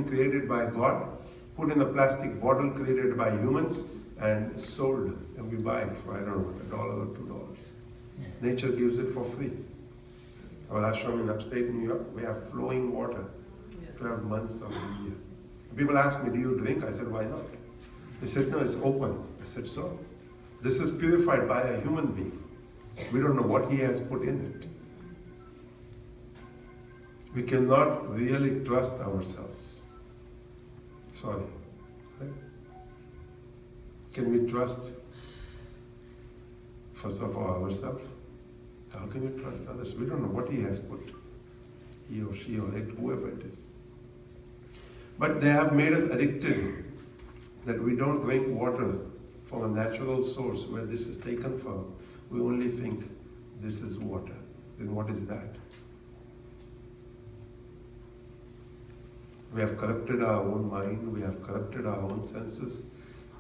medicine created by God, put in a plastic bottle created by humans, and sold. And we buy it for, I don't know, $1 or $2. Nature gives it for free. Our ashram in upstate New York, we have flowing water 12 months of the year. People ask me, do you drink? I said, why not? They said, no, it's open. I said, so? This is purified by a human being. We don't know what he has put in it. We cannot really trust ourselves. Sorry. Right? Can we trust, first of all, ourselves? How can we trust others? We don't know what he has put. He or she or it, whoever it is. But they have made us addicted that we don't drink water from a natural source where this is taken from. We only think this is water. Then what is that? We have corrupted our own mind, we have corrupted our own senses.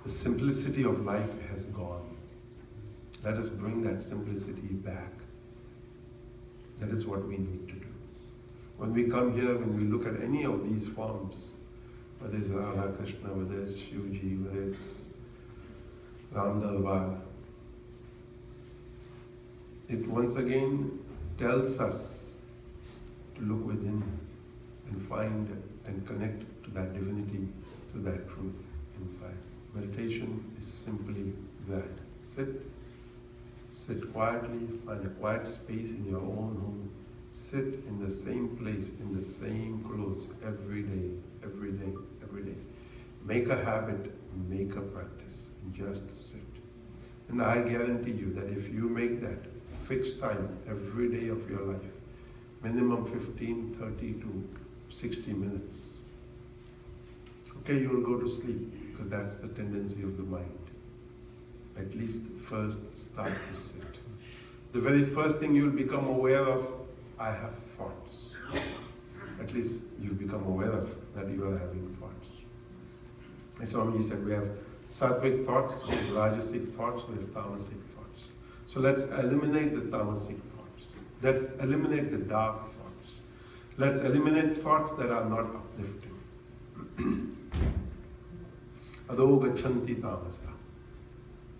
The simplicity of life has gone. Let us bring that simplicity back. That is what we need to do. When we come here, when we look at any of these forms, whether it's Radha Krishna, whether it's Shivji, whether it's Ram Darbar, it once again tells us to look within and find and connect to that divinity, to that truth inside. Meditation is simply that. Sit quietly, find a quiet space in your own home. Sit in the same place, in the same clothes, every day, every day, every day. Make a habit, make a practice, and just sit. And I guarantee you that if you make that fixed time every day of your life, minimum 15, 30 to 60 minutes, okay, you will go to sleep because that's the tendency of the mind. At least first start to sit. The very first thing you will become aware of, I have thoughts. At least you become aware of that you are having thoughts. And Swamiji said we have sattvic thoughts, we have rajasic thoughts, we have tamasic thoughts. So let's eliminate the tamasic thoughts. Let's eliminate the dark thoughts. Let's eliminate thoughts that are not uplifting. Ado gachanti tamasa.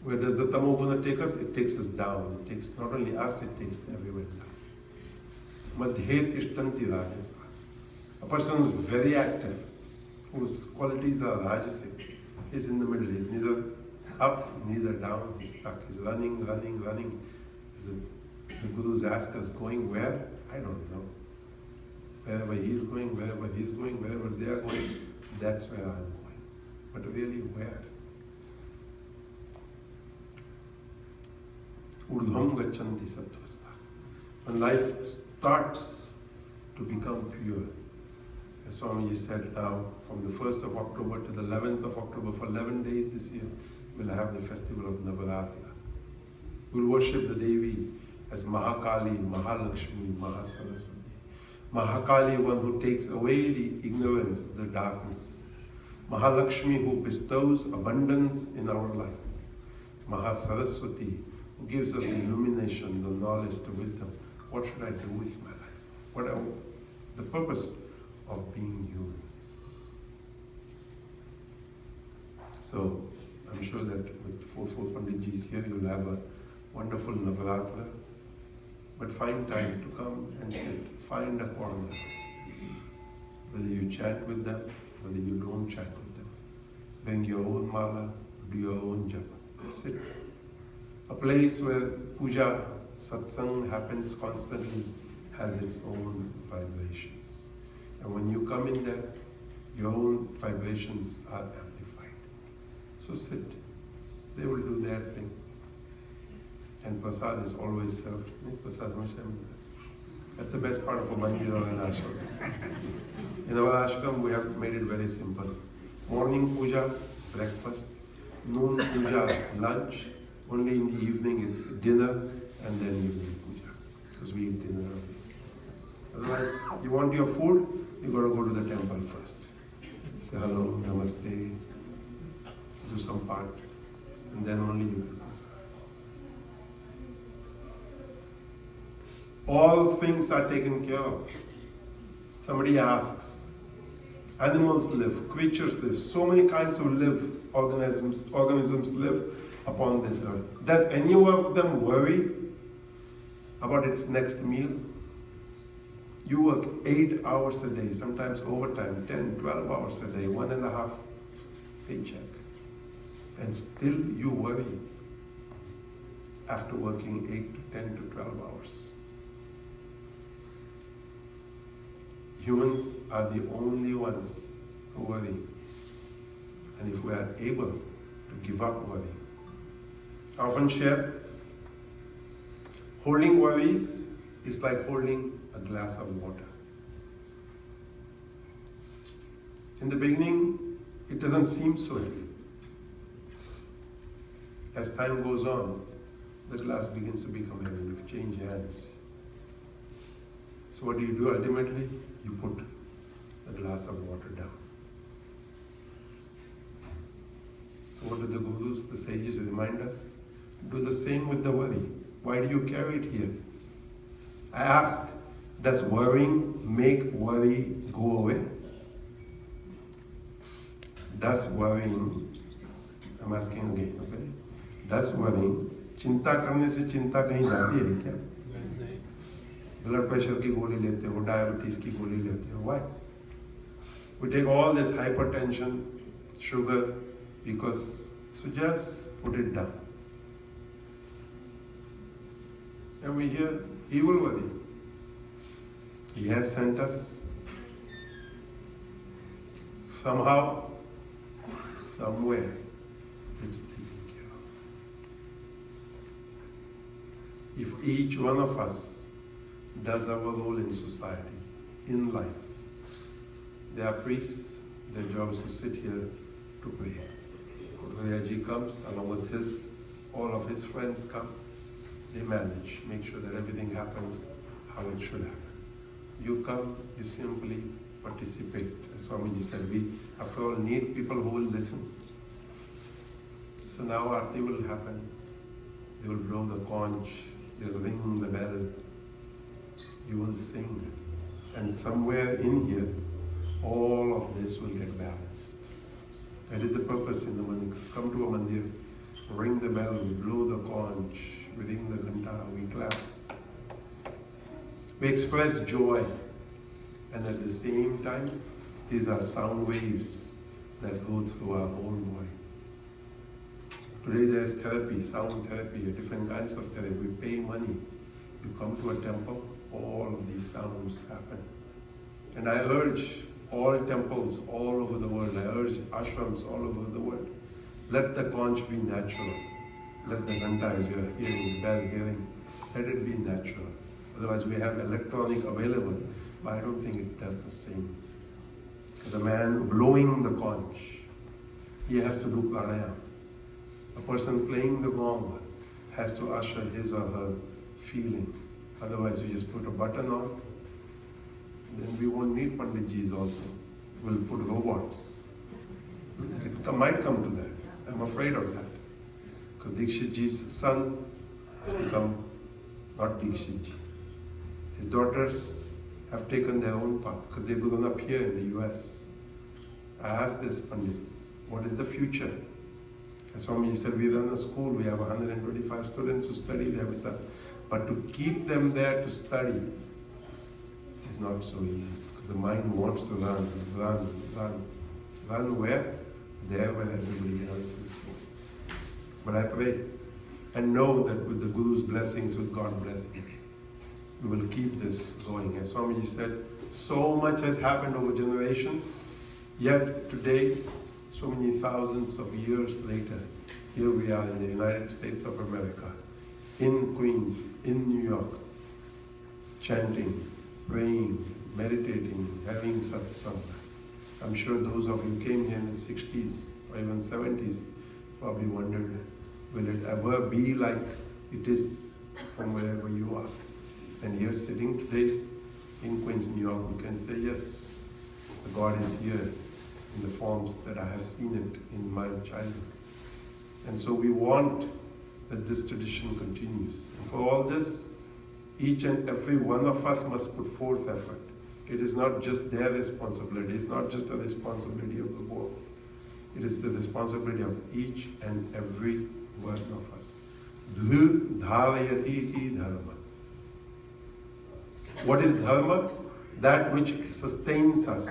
Where does the tamo guna take us? It takes us down. It takes not only us, it takes everyone down. Madhe tishtanti rajasa. A person who is very active, whose qualities are rajasic, is in the middle. He's neither up, neither down. He's stuck. He's running. The gurus ask us, going where? I don't know. Wherever he's going, wherever they are going, that's where I'm going. But really, where? Urdhvam gachanti sattvastha. When life starts to become pure, as Swamiji said now, from the 1st of October to the 11th of October, for 11 days this year, we'll have the festival of Navaratri. We'll worship the Devi as Mahakali, Mahalakshmi, Mahasaraswati. Mahakali, one who takes away the ignorance, the darkness. Mahalakshmi, who bestows abundance in our life. Mahasaraswati, who gives us the illumination, the knowledge, the wisdom. What should I do with my life? The purpose of being human. So, I'm sure that with four Panditjis here, you'll have a wonderful Navaratra. But find time to come and sit. Find a corner. Whether you chat with them, whether you don't chat with them. Bring your own mala, do your own japa. Sit. A place where puja, satsang happens constantly has its own vibrations. And when you come in there, your own vibrations are amplified. So sit. They will do their thing. And prasad is always served. Prasad, that's the best part of a mandir or an ashram. In our ashram, we have made it very simple. Morning puja, breakfast. Noon puja, lunch. Only in the evening it's dinner, and then evening puja. Because we eat dinner early. Otherwise, you want your food, you got to go to the temple first. Say hello, namaste, do some part, and then only you will prasad. All things are taken care of. Somebody asks, Animals live, creatures live, so many kinds of organisms live upon this earth. Does any of them worry about its next meal? You work 8 hours a day, sometimes overtime, 10, 12 hours a day, 1.5 paycheck. And still you worry after working 8 to 10 to 12 hours. Humans are the only ones who worry. And if we are able to give up worry, I often share, holding worries is like holding a glass of water. In the beginning, it doesn't seem so heavy. As time goes on, the glass begins to become heavy. You change hands. So what do? Ultimately, you put the glass of water down. So what do the gurus, the sages remind us? Do the same with the worry. Why do you carry it here? I ask, does worrying make worry go away? Does worrying, I'm asking again, okay? Does worrying, चिंता करने से चिंता कहीं जाती है क्या? Blood pressure की गोली लेते हो, diabetes की गोली लेते हो. Why? We take all this hypertension, sugar, because, so just put it down. And we hear, he will worry. He has sent us. Somehow, somewhere, it's taken care of. If each one of us does our role in society, in life, there are priests, their job is to sit here to pray. Kodhariyaji comes along with all of his friends come. They manage, make sure that everything happens how it should happen. You come, you simply participate. As Swamiji said, we, after all, need people who will listen. So now Aarti will happen. They will blow the conch, they will ring the bell. You will sing. And somewhere in here, all of this will get balanced. That is the purpose in the mandir. Come to a mandir, ring the bell, we blow the conch, we ring the ghanta, we clap. We express joy. And at the same time, these are sound waves that go through our whole body. Today there is therapy, sound therapy, different kinds of therapy. We pay money. You come to a temple, all of these sounds happen. And I urge all temples all over the world, I urge ashrams all over the world, let the conch be natural. Let the ghanta, as you are hearing, the bell hearing, let it be natural. Otherwise we have electronic available, but I don't think it does the same. As a man blowing the conch, he has to do pranayama. A person playing the gong has to usher his or her feeling. Otherwise we just put a button on, then we won't need Panditjis also. We'll put robots. It might come to that. I'm afraid of that. Because Dikshitji's son has become not Dikshitji. His daughters have taken their own path because they've grown up here in the US. I asked these Pandits, what is the future? As Swamiji said, we run a school, we have 125 students who study there with us. But to keep them there to study is not so easy. Because the mind wants to run. Run where? There where everybody else is going. But I pray and know that with the Guru's blessings, with God's blessings, we will keep this going. As Swamiji said, so much has happened over generations, yet today, so many thousands of years later, here we are in the United States of America, in Queens, in New York, chanting, praying, meditating, having satsang. I'm sure those of you came here in the 60s or even 70s probably wondered, will it ever be like it is from wherever you are? And here sitting today in Queens, New York, we can say, yes, the God is here in the forms that I have seen it in my childhood. And so we want that this tradition continues. And for all this, each and every one of us must put forth effort. It is not just their responsibility. It's not just the responsibility of the board. It is the responsibility of each and every one of us. Dhru dharayati iti dharma. What is dharma? That which sustains us,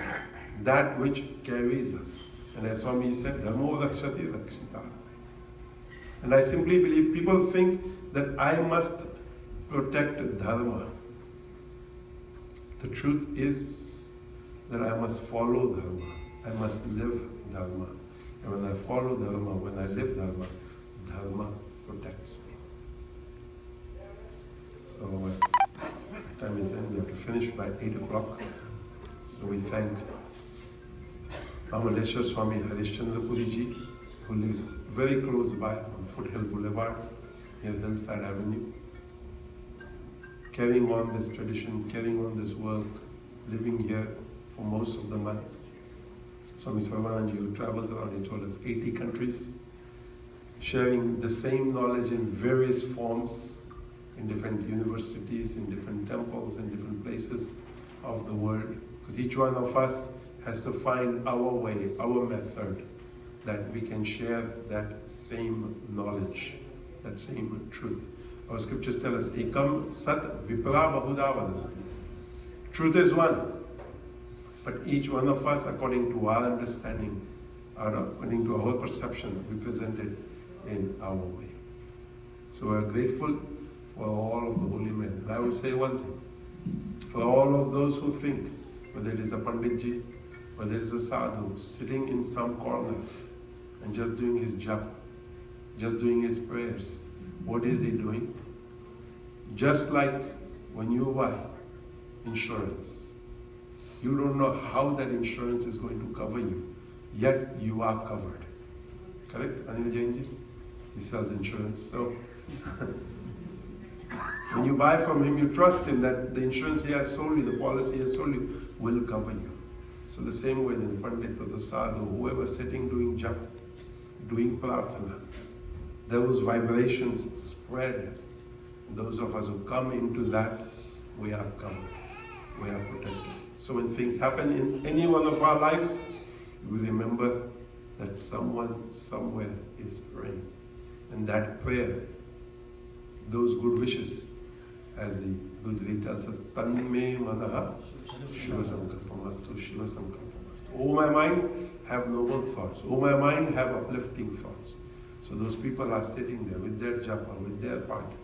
that which carries us. And as Swami said, dharmo rakshati rakshita. And I simply believe people think that I must protect dharma. The truth is that I must follow dharma. I must live dharma. And when I follow dharma, when I live dharma, dharma protects me. So time is in. We have to finish by 8 o'clock. So we thank Amaleshwar Swami Harishchandra Puri Ji, who lives very close by on Foothill Boulevard, near Hillside Avenue, carrying on this tradition, carrying on this work, living here for most of the months. Swami Sarvananji, who travels around, he told us 80 countries, sharing the same knowledge in various forms, in different universities, in different temples, in different places of the world. Because each one of us has to find our way, our method, that we can share that same knowledge, that same truth. Our scriptures tell us, Ekam Sat Vipra Bahuda Vadanti. Truth is one, but each one of us, according to our understanding, or according to our perception, we present it in our way. So we are grateful for all of the holy men. And I would say one thing, for all of those who think, whether it is a Panditji, whether it is a sadhu, sitting in some corner and just doing his japa, just doing his prayers, what is he doing? Just like when you buy insurance, you don't know how that insurance is going to cover you, yet you are covered. Correct, Anil Jainji? He sells insurance. So when you buy from him, you trust him that the insurance he has sold you, the policy he has sold you, will cover you. So the same way the Pandit or the sadhu, whoever sitting doing japa, doing prarthana, those vibrations spread. Those of us who come into that, we are covered, we are protected. So when things happen in any one of our lives, we remember that someone somewhere is praying. And that prayer, those good wishes, as the Rudri tells us, Tanme Manaha Shiva Sankalpamastu, Shiva Sankalpamastu. Oh my mind, have noble thoughts. Oh my mind, have uplifting thoughts. So those people are sitting there with their japa, with their party,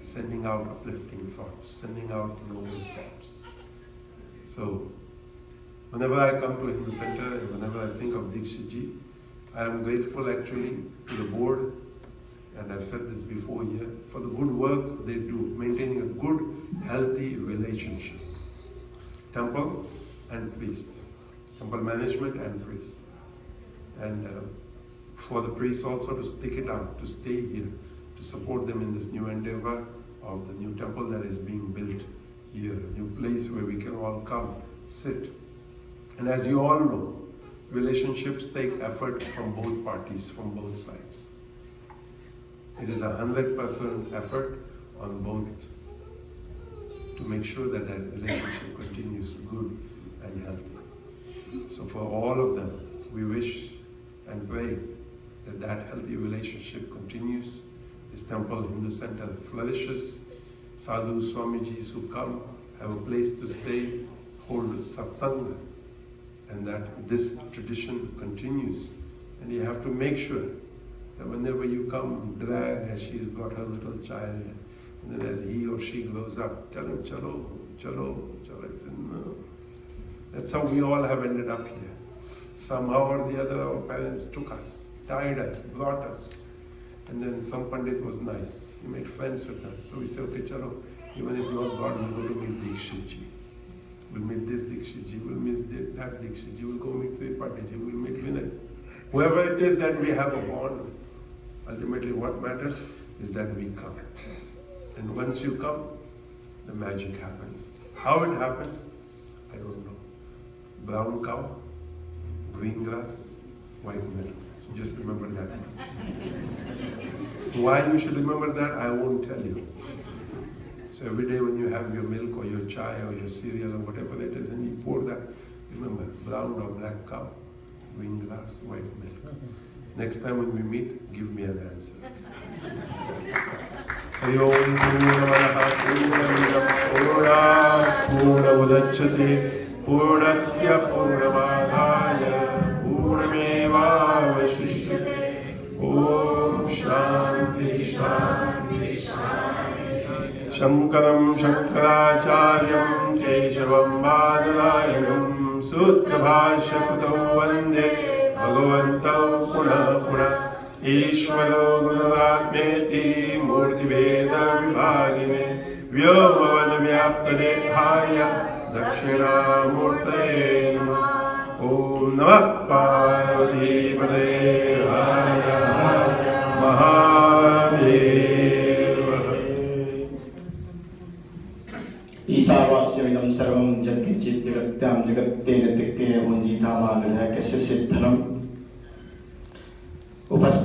sending out uplifting thoughts, sending out noble thoughts. So whenever I come to Hindu Center and whenever I think of Dikshit Ji, I am grateful actually to the board, and I've said this before here, for the good work they do, maintaining a good, healthy relationship. Temple and priest. Temple management and priest. And for the priests also to stick it out, to stay here, to support them in this new endeavor of the new temple that is being built here, a new place where we can all come, sit. And as you all know, relationships take effort from both parties, from both sides. It is 100% effort on both to make sure that that relationship continues good and healthy. So for all of them, we wish and pray that that healthy relationship continues. This temple, Hindu Center, flourishes. Sadhu Swamijis who come have a place to stay, hold satsanga, and that this tradition continues. And you have to make sure that whenever you come, drag as she's got her little child, and then as he or she grows up, tell him, chalo, chalo, chalo. I said, no. That's how we all have ended up here. Somehow or the other, our parents took us, tied us, brought us. And then some Pandit was nice. He made friends with us. So we said, okay, chalo, even if not God, we'll go to meet Dikshit Ji. We'll meet this Dikshit Ji, we'll meet that Dikshit Ji, we'll go meet Tripathi Ji, we'll meet Vinay. Whoever it is that we have a bond with. Ultimately what matters is that we come. And once you come, the magic happens. How it happens, I don't know. Brown cow, green grass, white milk. So just remember that much. Why you should remember that, I won't tell you. So every day when you have your milk or your chai or your cereal or whatever it is, and you pour that, remember, brown or black cow, green glass, white milk. Next time when we meet, give me an answer. Hari Om Purnamadaha Purnamidam Purnat Purnamudachyate Purnasya Purnamadaya Purnamevavashishyate. Om Shanti Shanti Shanti. Shankaram Shankaracharyam Keshavam Badalayanam Sutra Bhashya Kutau Vande Bhagavantau Punah Punah. Ishvaro Gururatmeti Murti Veda Vibhagine Vyomavada Vyaptadehaya Dakshina Murtaye Namah. Om Namah Parvati Padevaya Mahadeva. ईशावास्यमिदं सर्वं यत्किञ्चित् जगत्यां जगत्तेन त्यक्तेन भुञ्जीता मा नरः कस्य सिद्धनम् उपस्थ